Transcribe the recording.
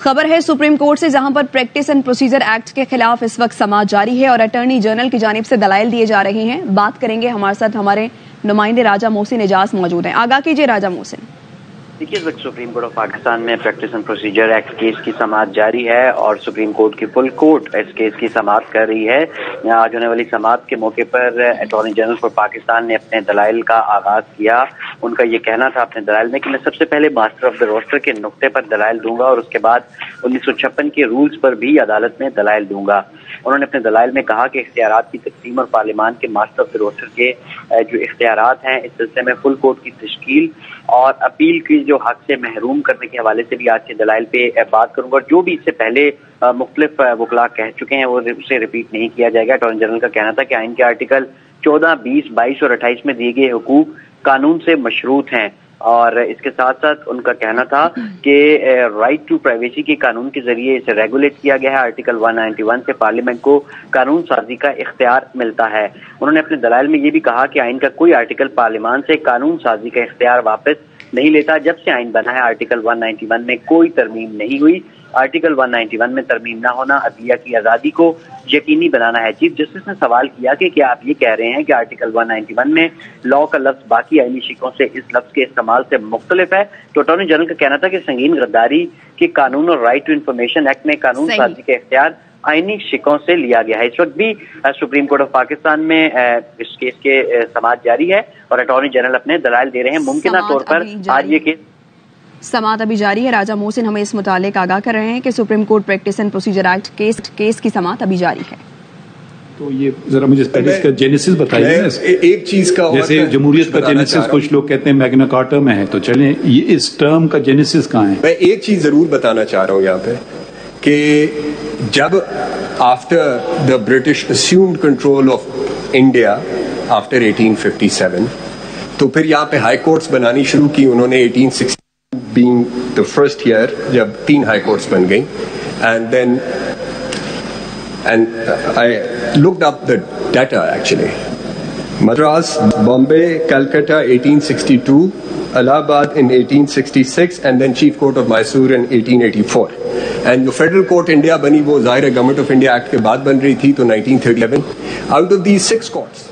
خبر ہے supreme court سے، جہاں پر پریکٹس اینڈ پروسیجر ایکٹ کے خلاف اس وقت سماعت جاری ہے اور اٹارنی جنرل کی جانب سے دلائل دیے جا رہے ہیں. بات کریں گے، ہمارے ساتھ ہمارے نمائندے راجہ محسن اعجاز موجود ہیں. آگاہ کیجیے راجہ محسن. دیکھیے، اس وقت سپریم کورٹ آف پاکستان میں practice and procedure act case کی سماعت جاری ہے اور سپریم کورٹ کی فل کورٹ اس کیس کی سماعت کر رہی ہے. آج ہونے والی سماعت کے موقع پر اٹارنی جنرل فار پاکستان نے اپنے دلائل کا آغاز کیا. ان کا یہ کہنا تھا اپنے دلائل میں کہ میں سب سے پہلے ماسٹر آف دا روسٹر کے نقطے پر دلائل دوں گا اور اس کے بعد 1956 کے رولز پر بھی عدالت میں دلائل دوں گا. انہوں نے اپنے دلائل میں کہا کہ اختیارات کی تقسیم اور پارلیمان کے ماسٹر آف دا روسٹر کے جو اختیارات ہیں اس سلسلے میں فل کورٹ کی تشکیل اور اپیل کی جو حق سے محروم کرنے کے حوالے سے بھی آج کے دلائل پہ بات کروں گا. اور جو بھی اس سے پہلے مختلف وکلاء کہہ چکے ہیں وہ اسے ریپیٹ نہیں کیا جائے گا. اٹارنی جنرل کا کہنا تھا کہ آئین کے آرٹیکل 14, 20, 22 اور 28 میں دیے گئے حقوق قانون سے مشروط ہیں اور اس کے ساتھ ساتھ ان کا کہنا تھا کہ رائٹ ٹو پرائیویسی کے قانون کے ذریعے اسے ریگولیٹ کیا گیا ہے. آرٹیکل 191 سے پارلیمنٹ کو قانون سازی کا اختیار ملتا ہے. انہوں نے اپنے دلائل میں یہ بھی کہا کہ آئین کا کوئی آرٹیکل پارلیمان سے قانون سازی کا اختیار واپس نہیں لیتا. جب سے آئین بنا ہے آرٹیکل 191 میں کوئی ترمیم نہیں ہوئی. آرٹیکل 191 میں ترمیم نہ ہونا عدلیہ کی آزادی کو یقینی بنانا ہے. چیف جسٹس نے سوال کیا کہ کیا آپ یہ کہہ رہے ہیں کہ آرٹیکل 191 میں لا کا لفظ باقی آئینی شقوں سے اس لفظ کے استعمال سے مختلف ہے؟ تو اٹارنی جنرل کا کہنا تھا کہ سنگین غداری کے قانون اور رائٹ ٹو انفارمیشن ایکٹ میں قانون سازی کا اختیار آئینی شقوں سے لیا گیا ہے. اس وقت بھی سپریم کورٹ آف پاکستان میں اس کیس کے سماعت جاری ہے اور اٹارنی جنرل اپنے دلائل دے رہے ہیں. ممکنہ طور پر آج یہ کیس سماعت ابھی جاری ہے. راجہ محسن ہمیں اس متعلق آگاہ کر رہے ہیں کہ supreme court practice and procedure act case کی سماعت ابھی جاری ہے. تو یہ ذرا مجھے پہلے اس کا جینیسس بتائیے. ایک چیز کا جیسے جمہوریت کا جینیسس کچھ لوگ کہتے ہیں میگنا کارٹا میں ہے، تو چلیں یہ اس ٹرم کا جینیسس کہاں ہے؟ میں ایک چیز ضرور بتانا چاہ رہا ہوں یہاں پہ کہ جب after the British assumed control of India after 1857 تو پھر یہاں پہ ہائی کورٹس بنانی شروع کی. انہوں نے 1860 being the first year جب 3 ہائی کورٹس بن گئیں and I looked up the data actually. Madras, Bombay, Calcutta 1862, Allahabad in 1866 and then Chief Court of Mysore in 1884. And جو Federal Court India بنی وہ ظاہر ہے Government of India Act کے بعد بن رہی تھی تو 1937. Out of these 6 courts